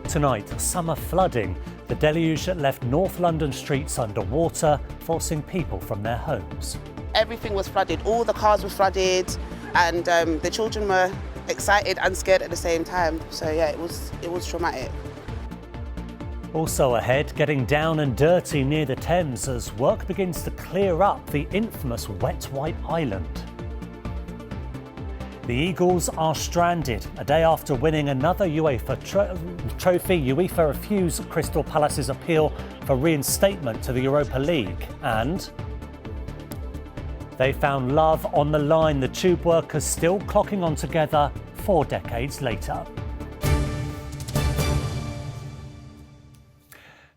Tonight, summer flooding. The deluge left North London streets underwater, forcing people from their homes. Everything was flooded, all the cars were flooded, and the children were excited and scared at the same time. So yeah, it was traumatic. Also ahead, getting down and dirty near the Thames as work begins to clear up the infamous Wet White Island. The Eagles are stranded. A day after winning another UEFA trophy, UEFA refused Crystal Palace's appeal for reinstatement to the Europa League. And they found love on the line. The tube workers still clocking on together 4 decades later.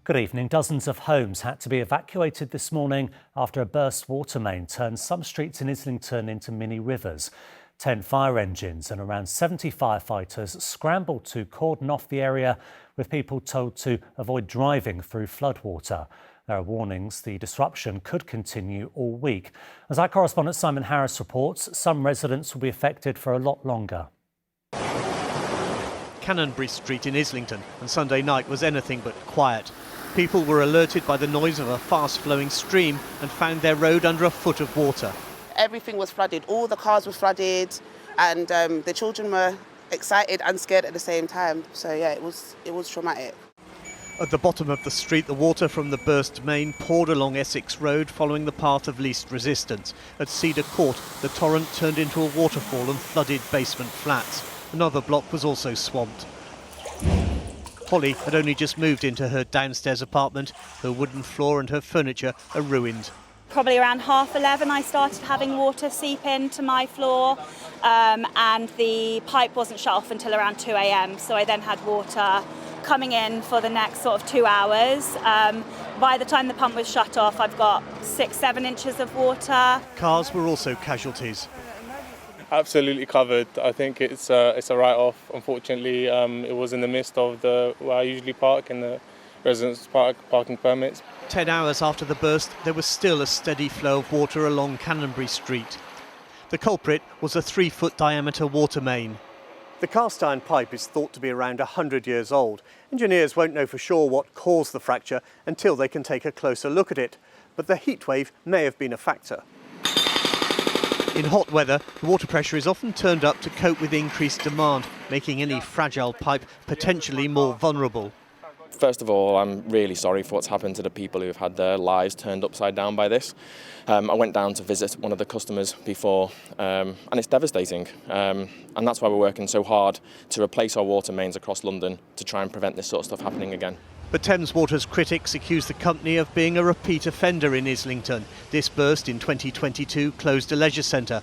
Good evening. Dozens of homes had to be evacuated this morning after a burst water main turned some streets in Islington into mini rivers. 10 fire engines and around 70 firefighters scrambled to cordon off the area, with people told to avoid driving through floodwater. There are warnings the disruption could continue all week. As our correspondent Simon Harris reports, some residents will be affected for a lot longer. Canonbury Street in Islington on Sunday night was anything but quiet. People were alerted by the noise of a fast-flowing stream and found their road under a foot of water. Everything was flooded, all the cars were flooded, and the children were excited and scared at the same time. So yeah, it was traumatic. At the bottom of the street, the water from the burst main poured along Essex Road, following the path of least resistance. At Cedar Court, the torrent turned into a waterfall and flooded basement flats. Another block was also swamped. Holly had only just moved into her downstairs apartment. Her wooden floor and her furniture are ruined. Probably around 11:30 I started having water seep into my floor, and the pipe wasn't shut off until around 2 a.m. So I then had water coming in for the next sort of 2 hours. By the time the pump was shut off, I've got 6-7 inches of water. Cars were also casualties. Absolutely covered. I think it's a write-off. Unfortunately, it was in the midst of where I usually park, in the residence parking permits. 10 hours after the burst, there was still a steady flow of water along Canonbury Street. The culprit was a 3-foot diameter water main. The cast iron pipe is thought to be around 100 years old. Engineers won't know for sure what caused the fracture until they can take a closer look at it. But the heatwave may have been a factor. In hot weather, the water pressure is often turned up to cope with increased demand, making any fragile pipe potentially more vulnerable. First of all, I'm really sorry for what's happened to the people who've had their lives turned upside down by this. I went down to visit one of the customers before, and it's devastating. And that's why we're working so hard to replace our water mains across London to try and prevent this sort of stuff happening again. But Thames Water's critics accuse the company of being a repeat offender in Islington. This burst in 2022 closed a leisure centre.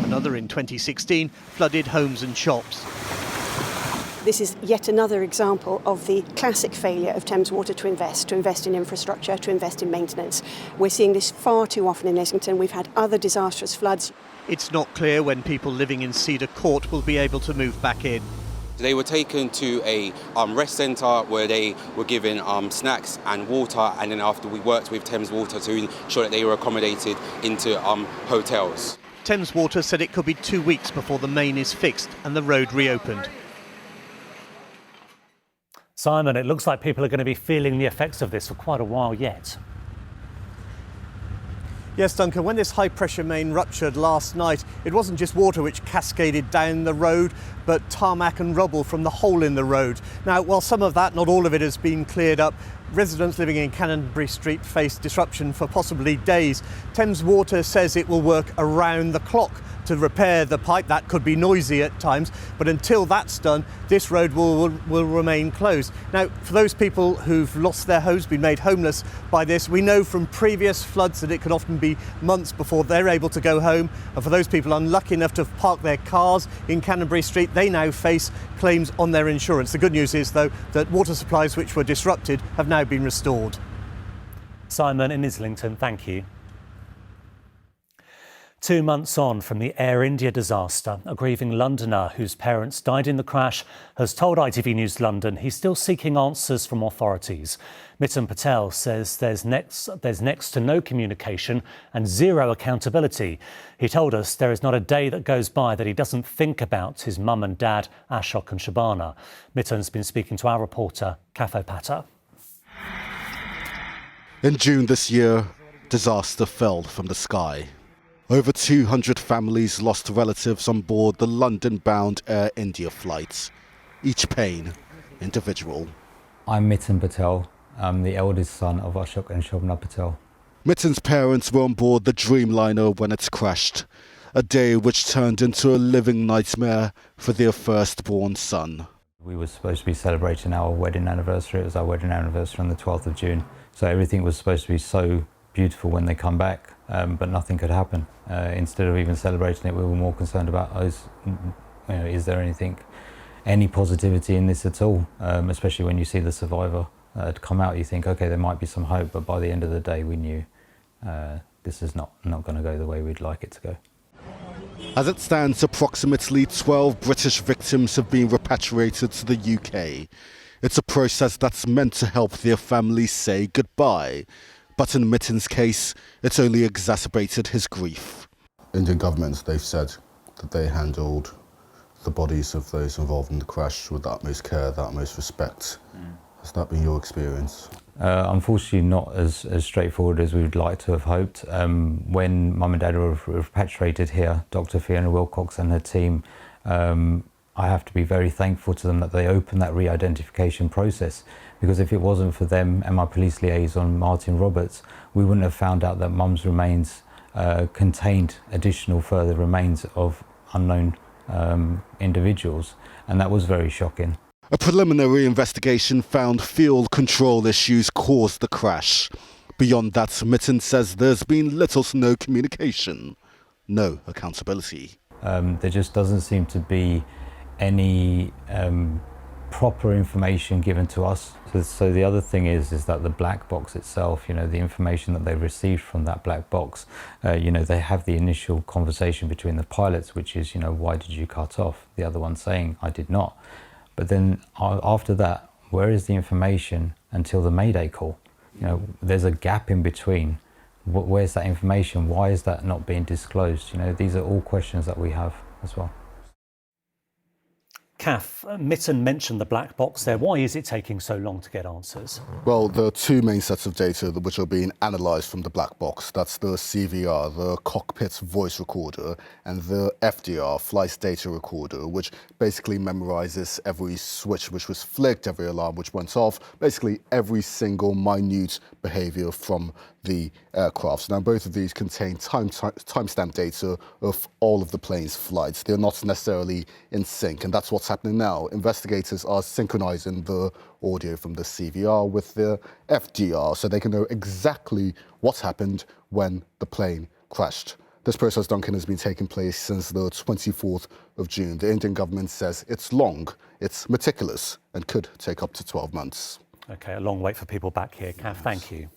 Another in 2016 flooded homes and shops. This is yet another example of the classic failure of Thames Water to invest in infrastructure, to invest in maintenance. We're seeing this far too often in Islington. We've had other disastrous floods. It's not clear when people living in Cedar Court will be able to move back in. They were taken to a rest centre where they were given snacks and water, and then after we worked with Thames Water to ensure that they were accommodated into hotels. Thames Water said it could be 2 weeks before the main is fixed and the road reopened. Simon, it looks like people are going to be feeling the effects of this for quite a while yet. Yes, Duncan, when this high-pressure main ruptured last night, it wasn't just water which cascaded down the road, but tarmac and rubble from the hole in the road. Now, while some of that, not all of it, has been cleared up, residents living in Canonbury Street face disruption for possibly days. Thames Water says it will work around the clock to repair the pipe. That could be noisy at times, but until that's done, this road will remain closed. Now, for those people who've lost their homes, been made homeless by this, we know from previous floods that it can often be months before they're able to go home. And for those people unlucky enough to park their cars in Canonbury Street, they now face claims on their insurance. The good news is, though, that water supplies which were disrupted have now been restored. Simon in Islington, thank you. 2 months on from the Air India disaster, a grieving Londoner whose parents died in the crash has told ITV News London he's still seeking answers from authorities. Miten Patel says there's next to no communication and zero accountability. He told us there is not a day that goes by that he doesn't think about his mum and dad, Ashok and Shabana. Miten's been speaking to our reporter, Kafo Patta. In June this year, disaster fell from the sky. Over 200 families lost relatives on board the London-bound Air India flights, each pain individual. I'm Miten Patel. I'm the eldest son of Ashok and Shabana Patel. Miten's parents were on board the Dreamliner when it crashed, a day which turned into a living nightmare for their firstborn son. We were supposed to be celebrating our wedding anniversary. It was our wedding anniversary on the 12th of June. So everything was supposed to be so beautiful when they come back, but nothing could happen. Instead of even celebrating it, we were more concerned about, is there any positivity in this at all? Especially when you see the survivor come out, you think, okay, there might be some hope, but by the end of the day, we knew this is not going to go the way we'd like it to go. As it stands, approximately 12 British victims have been repatriated to the UK. It's a process that's meant to help their families say goodbye. But in Miten's case, it's only exacerbated his grief. Indian governments, they've said that they handled the bodies of those involved in the crash with the utmost care, the utmost respect. Has that been your experience? Unfortunately, not as straightforward as we would like to have hoped. When Mum and Dad were repatriated here, Dr. Fiona Wilcox and her team, I have to be very thankful to them that they opened that re-identification process, because if it wasn't for them and my police liaison, Martin Roberts, we wouldn't have found out that Mum's remains contained additional further remains of unknown individuals, and that was very shocking. A preliminary investigation found fuel control issues caused the crash. Beyond that, Miten says there's been little to no communication, no accountability. There just doesn't seem to be any proper information given to us. So the other thing is that the black box itself, the information that they've received from that black box, they have the initial conversation between the pilots, which is, why did you cut off? The other one saying, I did not. But then after that, where is the information until the Mayday call? There's a gap in between. Where's that information? Why is that not being disclosed? These are all questions that we have as well. Kath, Miten mentioned the black box there. Why is it taking so long to get answers? Well, there are two main sets of data which are being analysed from the black box. That's the CVR, the cockpit voice recorder, and the FDR, flight data recorder, which basically memorises every switch which was flicked, every alarm which went off, basically every single minute behaviour from the aircraft. Now, both of these contain timestamp data of all of the plane's flights. They're not necessarily in sync, and that's what's happening now. Investigators are synchronizing the audio from the CVR with the FDR so they can know exactly what happened when the plane crashed. This process, Duncan, has been taking place since the 24th of June. The Indian government says it's long, it's meticulous, and could take up to 12 months. OK, a long wait for people back here. Kath, thank you.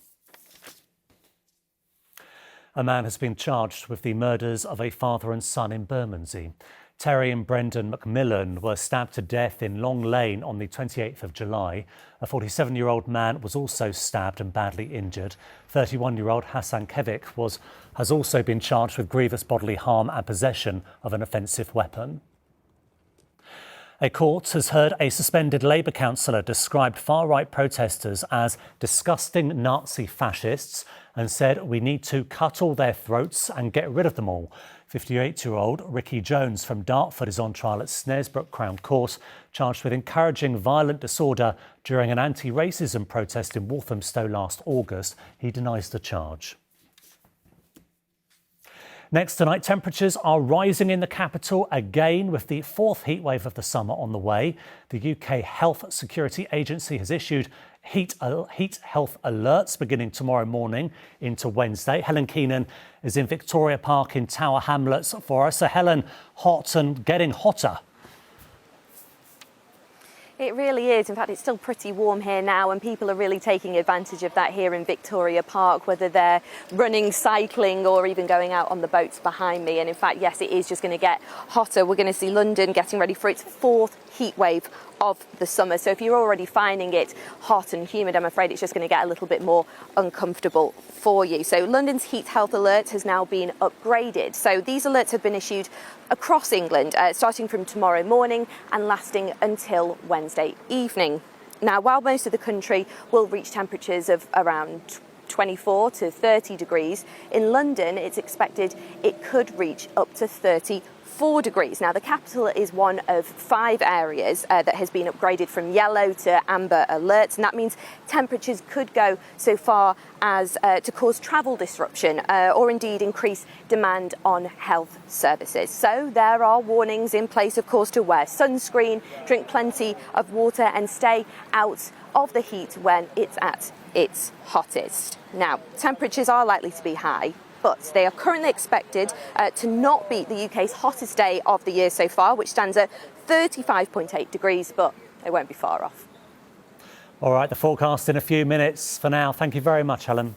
A man has been charged with the murders of a father and son in Bermondsey. Terry and Brendan McMillan were stabbed to death in Long Lane on the 28th of July. A 47-year-old man was also stabbed and badly injured. 31-year-old Hassan Kevik has also been charged with grievous bodily harm and possession of an offensive weapon. A court has heard a suspended Labour councillor describe far-right protesters as disgusting Nazi fascists and said we need to cut all their throats and get rid of them all. 58-year-old Ricky Jones from Dartford is on trial at Snaresbrook Crown Court, charged with encouraging violent disorder during an anti-racism protest in Walthamstow last August. He denies the charge. Next tonight, temperatures are rising in the capital again with the fourth heatwave of the summer on the way. The UK Health Security Agency has issued heat health alerts beginning tomorrow morning into Wednesday. Helen Keenan is in Victoria Park in Tower Hamlets for us. So Helen, hot and getting hotter. It really is. In fact, it's still pretty warm here now, and people are really taking advantage of that here in Victoria Park, whether they're running, cycling, or even going out on the boats behind me. And in fact, yes, it is just going to get hotter. We're going to see London getting ready for its fourth heat wave of the summer. So if you're already finding it hot and humid, I'm afraid it's just going to get a little bit more uncomfortable for you. So London's heat health alert has now been upgraded. So these alerts have been issued across England, starting from tomorrow morning and lasting until Wednesday evening. Now, while most of the country will reach temperatures of around 24 to 30 degrees, in London it's expected it could reach up to 34 degrees. Now, the capital is one of 5 areas that has been upgraded from yellow to amber alerts, and that means temperatures could go so far as to cause travel disruption or indeed increase demand on health services. So there are warnings in place, of course, to wear sunscreen, drink plenty of water and stay out of the heat when it's at its hottest. Now, temperatures are likely to be high, but they are currently expected to not beat the UK's hottest day of the year so far, which stands at 35.8 degrees, but they won't be far off. All right, the forecast in a few minutes. For now, thank you very much, Helen.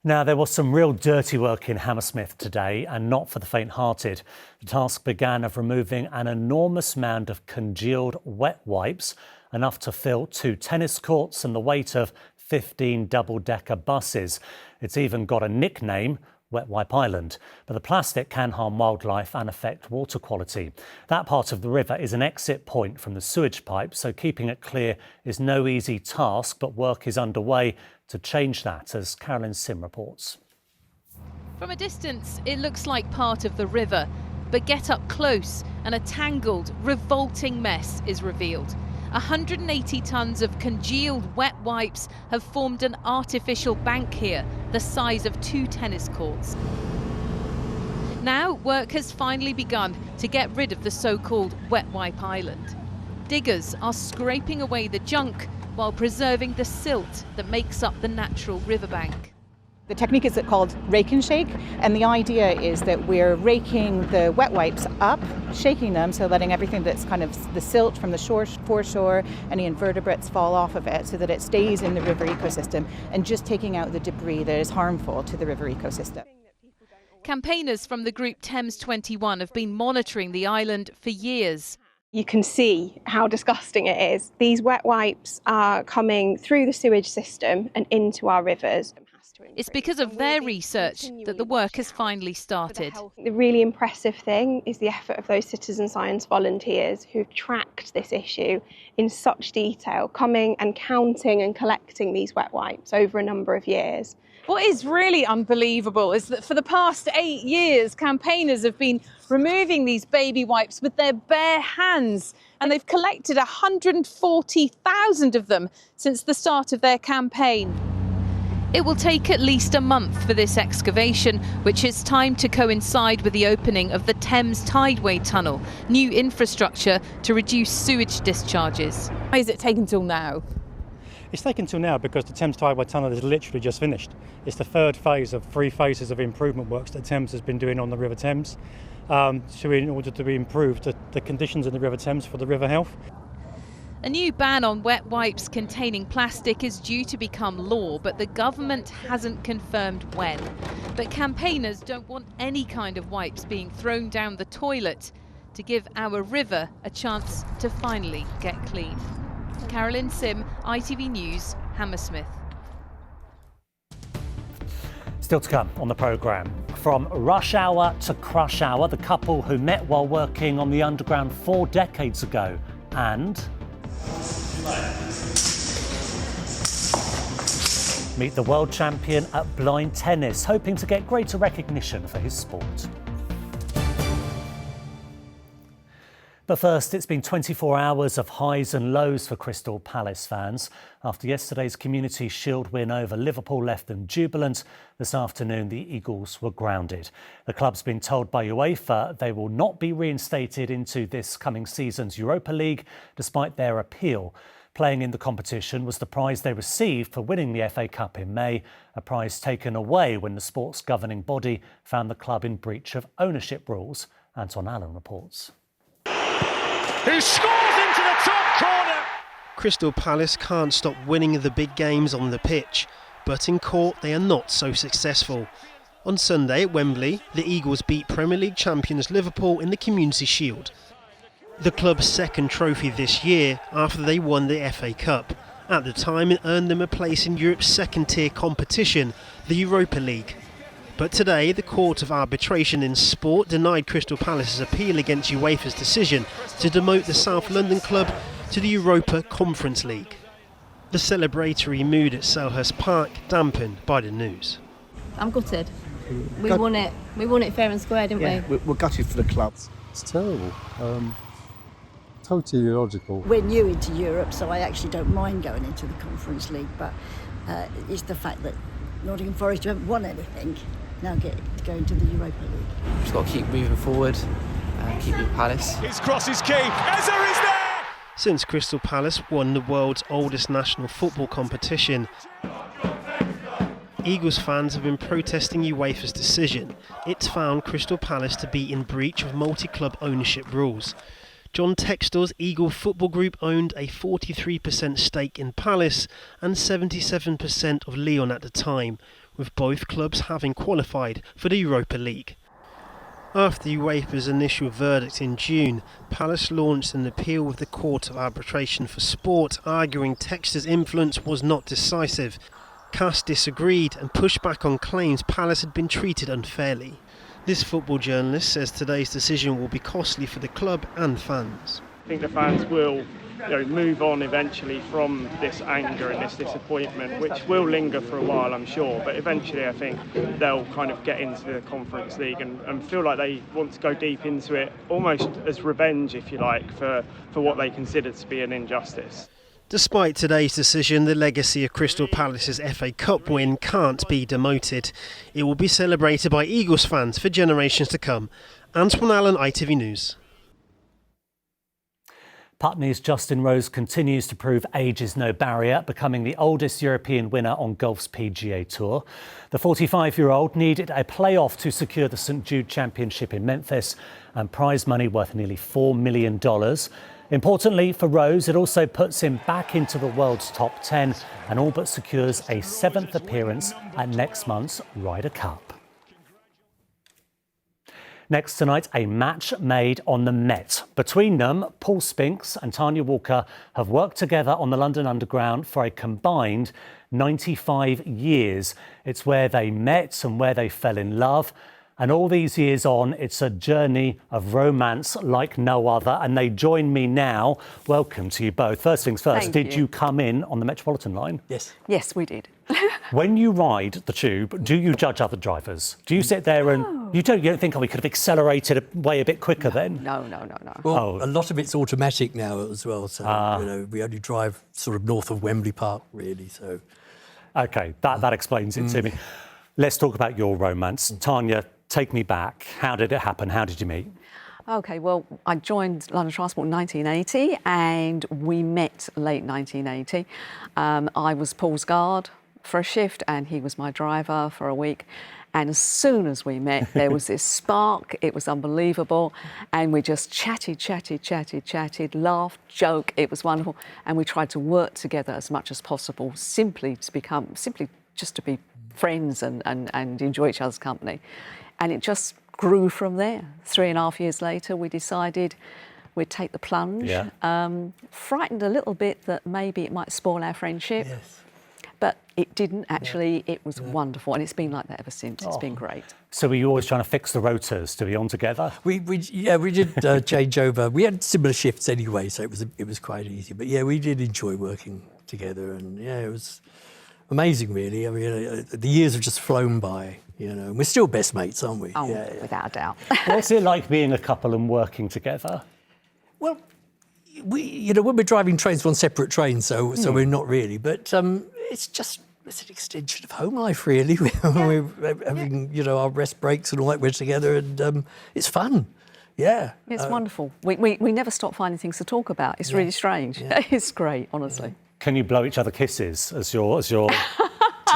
Now, there was some real dirty work in Hammersmith today, and not for the faint-hearted. The task began of removing an enormous mound of congealed wet wipes, enough to fill 2 tennis courts and the weight of 15 double-decker buses. It's even got a nickname, Wet Wipe Island. But the plastic can harm wildlife and affect water quality. That part of the river is an exit point from the sewage pipe, so keeping it clear is no easy task, but work is underway to change that, as Carolyn Sim reports. From a distance, it looks like part of the river, but get up close and a tangled, revolting mess is revealed. 180 tonnes of congealed wet wipes have formed an artificial bank here, the size of 2 tennis courts. Now, work has finally begun to get rid of the so-called Wet Wipe Island. Diggers are scraping away the junk while preserving the silt that makes up the natural riverbank. The technique is called rake and shake, and the idea is that we're raking the wet wipes up, shaking them, so letting everything that's kind of the silt from the foreshore, any invertebrates fall off of it so that it stays in the river ecosystem, and just taking out the debris that is harmful to the river ecosystem. Campaigners from the group Thames 21 have been monitoring the island for years. You can see how disgusting it is. These wet wipes are coming through the sewage system and into our rivers. It's because of their research that the work has finally started. The really impressive thing is the effort of those citizen science volunteers who've tracked this issue in such detail, coming and counting and collecting these wet wipes over a number of years. What is really unbelievable is that for the past 8 years, campaigners have been removing these baby wipes with their bare hands, and they've collected 140,000 of them since the start of their campaign. It will take at least a month for this excavation, which is timed to coincide with the opening of the Thames Tideway Tunnel, new infrastructure to reduce sewage discharges. Why is it taken till now? It's taken till now because the Thames Tideway Tunnel is literally just finished. It's the 3rd phase of 3 phases of improvement works that Thames has been doing on the River Thames, in order to improve the conditions in the River Thames for the river health. A new ban on wet wipes containing plastic is due to become law, but the government hasn't confirmed when. But campaigners don't want any kind of wipes being thrown down the toilet to give our river a chance to finally get clean. Carolyn Sim, ITV News, Hammersmith. Still to come on the programme. From rush hour to crush hour, the couple who met while working on the Underground 4 decades ago. And meet the world champion at blind tennis, hoping to get greater recognition for his sport. But first, it's been 24 hours of highs and lows for Crystal Palace fans. After yesterday's Community Shield win over Liverpool left them jubilant, this afternoon the Eagles were grounded. The club's been told by UEFA they will not be reinstated into this coming season's Europa League, despite their appeal. Playing in the competition was the prize they received for winning the FA Cup in May, a prize taken away when the sport's governing body found the club in breach of ownership rules. Anton Allen reports. who scores into the top corner. Crystal Palace can't stop winning the big games on the pitch, but in court they are not so successful. On Sunday at Wembley, the Eagles beat Premier League champions Liverpool in the Community Shield. The club's second trophy this year after they won the FA Cup. At the time, it earned them a place in Europe's second-tier competition, the Europa League. But today, the Court of Arbitration in Sport denied Crystal Palace's appeal against UEFA's decision to demote the South London club to the Europa Conference League. The celebratory mood at Selhurst Park dampened by the news. I'm gutted. We won it. We won it fair and square, didn't we? We're gutted for the club. It's terrible. Totally illogical. We're new into Europe, so I actually don't mind going into the Conference League, but it's the fact that Nottingham Forest haven't won anything, now get to go into the Europa League. Just got to keep moving forward, keep with Palace. His cross is key. Eza is there! Since Crystal Palace won the world's oldest national football competition, Eagles fans have been protesting UEFA's decision. It's found Crystal Palace to be in breach of multi-club ownership rules. John Textor's Eagle Football Group owned a 43% stake in Palace and 77% of Lyon at the time, with both clubs having qualified for the Europa League. After UEFA's initial verdict in June, Palace launched an appeal with the Court of Arbitration for Sport, arguing Textor's influence was not decisive. CAS disagreed and pushed back on claims Palace had been treated unfairly. This football journalist says today's decision will be costly for the club and fans. I think the fans will move on eventually from this anger and this disappointment, which will linger for a while, I'm sure, but eventually I think they'll kind of get into the Conference League and feel like they want to go deep into it, almost as revenge, if you like, for what they consider to be an injustice. Despite today's decision, the legacy of Crystal Palace's FA Cup win can't be demoted. It will be celebrated by Eagles fans for generations to come. Antoine Allen, ITV News. Putney's Justin Rose continues to prove age is no barrier, becoming the oldest European winner on golf's PGA Tour. The 45-year-old needed a playoff to secure the St Jude Championship in Memphis and prize money worth nearly $4 million. Importantly for Rose, it also puts him back into the world's top 10 and all but secures a 7th appearance at next month's Ryder Cup. Next tonight, a match made on the Met. Between them, Paul Spinks and Tanya Walker have worked together on the London Underground for a combined 95 years. It's where they met and where they fell in love. And all these years on, it's a journey of romance like no other. And they join me now. Welcome to you both. First things first, did you come in on the Metropolitan line? Yes. Yes, we did. When you ride the tube, do you judge other drivers? Do you sit there and you don't think, we could have accelerated way a bit quicker then? No. Well, a lot of it's automatic now as well. So, we only drive sort of north of Wembley Park, really. So, OK, that explains it to me. Let's talk about your romance. Tanya, take me back. How did it happen? How did you meet? OK, well, I joined London Transport in 1980 and we met late 1980. I was Paul's guard for a shift and he was my driver for a week. And as soon as we met, there was this spark. It was unbelievable. And we just chatted, laughed, joked. It was wonderful. And we tried to work together as much as possible, simply just to be friends and enjoy each other's company. And it just grew from there. 3.5 years later, we decided we'd take the plunge. Yeah. Frightened a little bit that maybe it might spoil our friendship. Yes. But it didn't actually. Yeah. It was wonderful, and it's been like that ever since. It's been great. So were you always trying to fix the rotors to be on together? We did change over. We had similar shifts anyway, so it was quite easy. But yeah, we did enjoy working together, and yeah, it was amazing, really. I mean, the years have just flown by. And we're still best mates, aren't we? Oh, without a doubt. What's it like being a couple and working together? Well, when we're driving trains, we're on separate trains, so we're not really. But it's an extension of home life, really. We're having, our rest breaks and all that. We're together, and it's fun. Yeah, it's wonderful. We never stop finding things to talk about. It's really strange. Yeah. It's great, honestly. Can you blow each other kisses as you're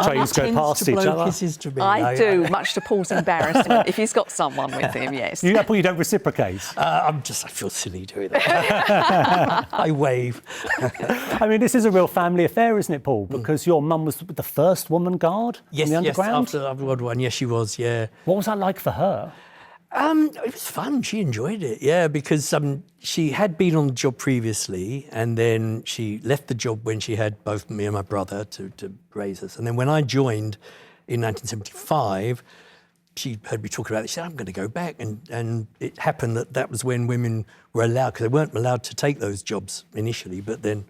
trains go past each other. Kisses to me. I do, much to Paul's embarrassment, if he's got someone with him, yes. You don't reciprocate? I feel silly doing that. I wave. I mean, this is a real family affair, isn't it, Paul? Because your mum was the first woman guard in the underground? Yes, after World War I, yes, she was, yeah. What was that like for her? It was fun. She enjoyed it, yeah, because she had been on the job previously, and then she left the job when she had both me and my brother to raise us. And then when I joined in 1975, she heard me talking about it. She said, I'm going to go back. And it happened that was when women were allowed, because they weren't allowed to take those jobs initially, but then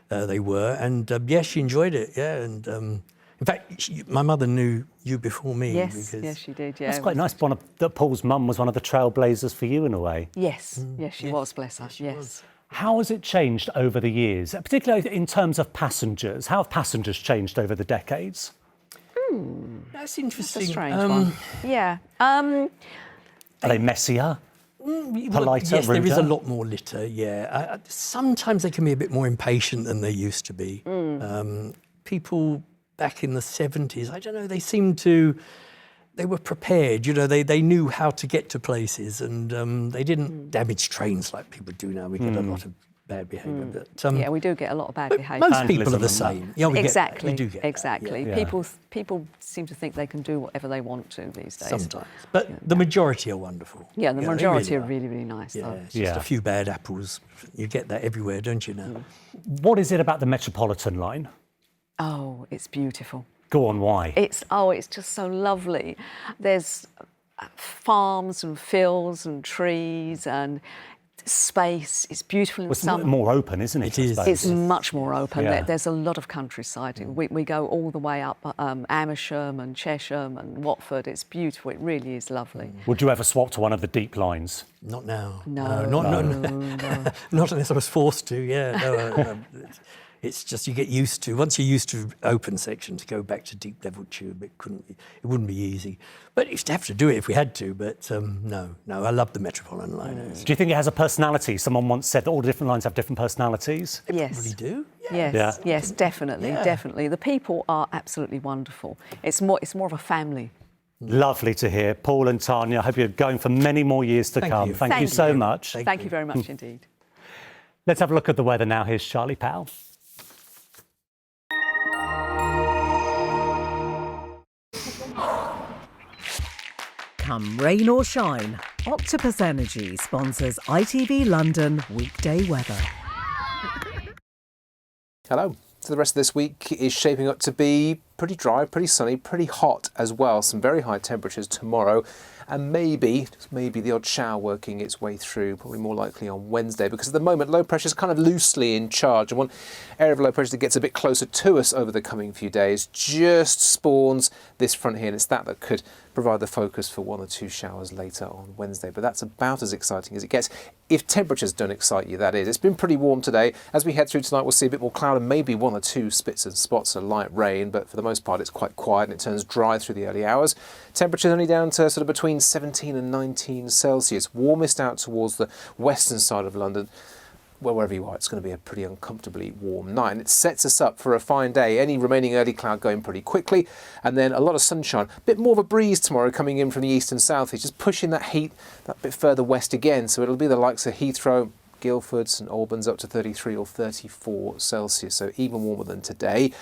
they were. And, she enjoyed it, yeah. And in fact, my mother knew you before me. Yes, she did, yeah. That's quite nice. That Paul's mum was one of the trailblazers for you in a way. Yes, yes, she was, bless her, yes. How has it changed over the years, particularly in terms of passengers? How have passengers changed over the decades? That's interesting. That's a strange one. Yeah. Are they messier? Politer, yes, ruder? there is a lot more litter, yeah. Sometimes they can be a bit more impatient than they used to be. People back in the 70s, I don't know, they were prepared, they knew how to get to places, and they didn't damage trains like people do now. We get a lot of bad behaviour. But, yeah, we do get a lot of bad behaviour. Most people are the same. Yeah, exactly. We do get exactly. that, yeah. People seem to think they can do whatever they want to these days. Sometimes, but the majority are wonderful. Yeah, the majority are really, really nice. Yeah, though. it's just a few bad apples. You get that everywhere, don't you now? What is it about the Metropolitan line? Oh, it's beautiful. Go on, why? It's just so lovely. There's farms and fields and trees and space. It's beautiful in summer. It's more open, isn't it? It is. It's much more open. Yeah. There's a lot of countryside. We go all the way up Amersham and Chesham and Watford. It's beautiful. It really is lovely. Would you ever swap to one of the deep lines? Not now. No. Not unless I was forced to. Yeah. No, it's just you get used to. Once you're used to open section, to go back to deep level tube, it wouldn't be easy. But you used to have to do it if we had to. But no, I love the Metropolitan line. Do you think it has a personality? Someone once said that all the different lines have different personalities. Yes. Probably do. Yes, definitely. The people are absolutely wonderful. It's more of a family. Lovely to hear. Paul and Tanya, I hope you're going for many more years to come. Thank you so much. Thank you very much indeed. Let's have a look at the weather now. Here's Charlie Powell. Come rain or shine, Octopus Energy sponsors ITV London weekday weather. Hello. So the rest of this week is shaping up to be pretty dry, pretty sunny, pretty hot as well. Some very high temperatures tomorrow, and just maybe the odd shower working its way through, probably more likely on Wednesday, because at the moment low pressure is kind of loosely in charge, and one area of low pressure that gets a bit closer to us over the coming few days just spawns this front here, and it's that could provide the focus for one or two showers later on Wednesday. But that's about as exciting as it gets, if temperatures don't excite you, that is. It's been pretty warm today. As we head through tonight, we'll see a bit more cloud and maybe one or two spits and spots of light rain, but for the most part it's quite quiet and it turns dry through the early hours. Temperatures only down to sort of between 17 and 19 Celsius. Warmest out towards the western side of London. Well, wherever you are, it's going to be a pretty uncomfortably warm night. And it sets us up for a fine day. Any remaining early cloud going pretty quickly, and then a lot of sunshine. A bit more of a breeze tomorrow coming in from the east and south. It's just pushing that heat that bit further west again. So it'll be the likes of Heathrow, Guildford, St Albans up to 33 or 34 Celsius. So even warmer than today.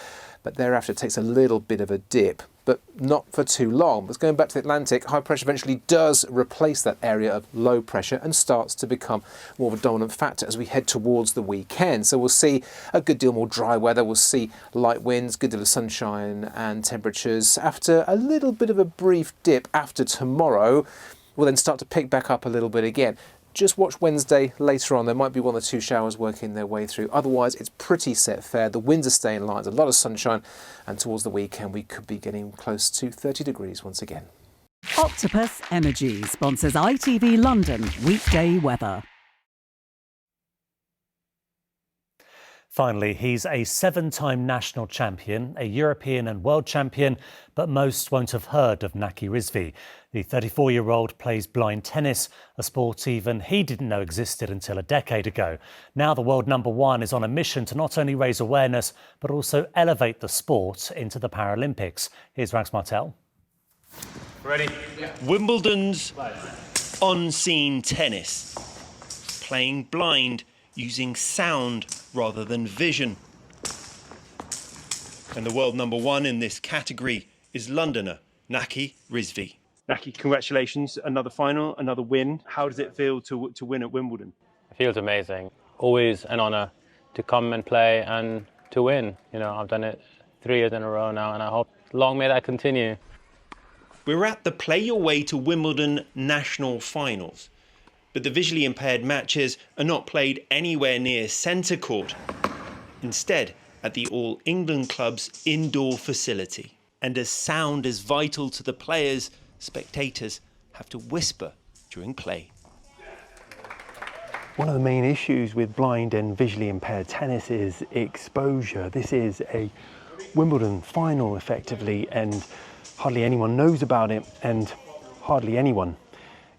But thereafter it takes a little bit of a dip, but not for too long. But going back to the Atlantic, high pressure eventually does replace that area of low pressure and starts to become more of a dominant factor as we head towards the weekend. So we'll see a good deal more dry weather, we'll see light winds, good deal of sunshine, and temperatures after a little bit of a brief dip after tomorrow will then start to pick back up a little bit again. Just watch Wednesday later on. There might be one or two showers working their way through. Otherwise, it's pretty set fair. The winds are staying light, a lot of sunshine, and towards the weekend, we could be getting close to 30 degrees once again. Octopus Energy sponsors ITV London weekday weather. Finally, he's a 7-time national champion, a European and world champion, but most won't have heard of Naki Rizvi. The 34-year-old plays blind tennis, a sport even he didn't know existed until a decade ago. Now the world #1 is on a mission to not only raise awareness, but also elevate the sport into the Paralympics. Here's Rags Martel. Ready? Yeah. Wimbledon's on-scene tennis. Playing blind, using sound rather than vision. And the world #1 in this category is Londoner Naki Rizvi. Naki, congratulations, another final, another win. How does it feel to win at Wimbledon? It feels amazing. Always an honour to come and play and to win. You know, I've done it 3 years in a row now, and I hope long may that continue. We're at the Play Your Way to Wimbledon national finals. But the visually impaired matches are not played anywhere near centre court. Instead, at the All England Club's indoor facility. And as sound is vital to the players, spectators have to whisper during play. One of the main issues with blind and visually impaired tennis is exposure. This is a Wimbledon final, effectively, and hardly anyone knows about it, and hardly anyone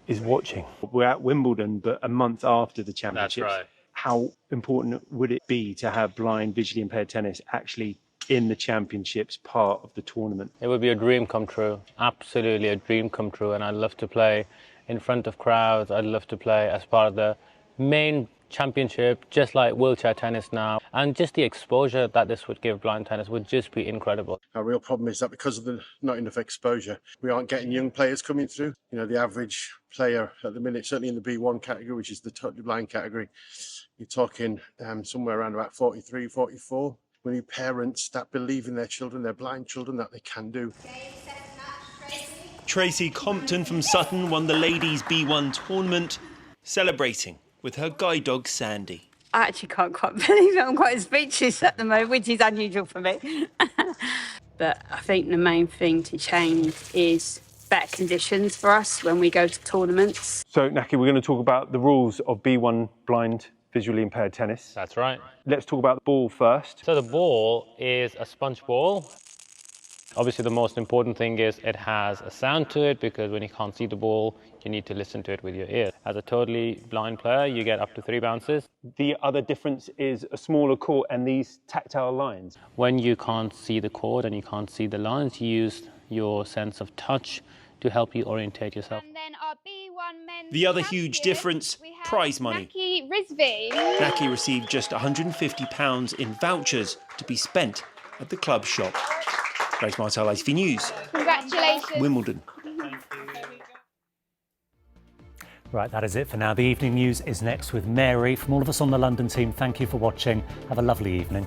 is watching. We're at Wimbledon, but a month after the championships. That's right. How important would it be to have blind, visually impaired tennis actually in the championships, part of the tournament? It would be a dream come true, absolutely a dream come true, and I'd love to play in front of crowds. I'd love to play as part of the main championship, just like wheelchair tennis now, and just the exposure that this would give blind tennis would just be incredible. Our real problem is that because of the not enough exposure, we aren't getting young players coming through. You know, the average player at the minute, certainly in the B1 category, which is the totally blind category, you're talking somewhere around about 43, 44. We need parents that believe in their children, their blind children, that they can do. Tracy Compton from Sutton won the ladies' B1 tournament, celebrating with her guide dog Sandy. I actually can't quite believe it. I'm quite speechless at the moment, which is unusual for me. But I think the main thing to change is better conditions for us when we go to tournaments. So, Naki, we're going to talk about the rules of B1 blind, visually impaired tennis. That's right. Let's talk about the ball first. So the ball is a sponge ball. Obviously, the most important thing is it has a sound to it, because when you can't see the ball, you need to listen to it with your ear. As a totally blind player, you get up to 3 bounces. The other difference is a smaller court and these tactile lines. When you can't see the court and you can't see the lines, you use your sense of touch to help you orientate yourself. And then our B1 men's The other huge difference, prize money. Naki Rizvi. Naki received just £150 in vouchers to be spent at the club shop. Grace Martel, ITV News. Congratulations. Wimbledon. Right, that is it for now. The evening news is next with Mary. From all of us on the London team, thank you for watching. Have a lovely evening.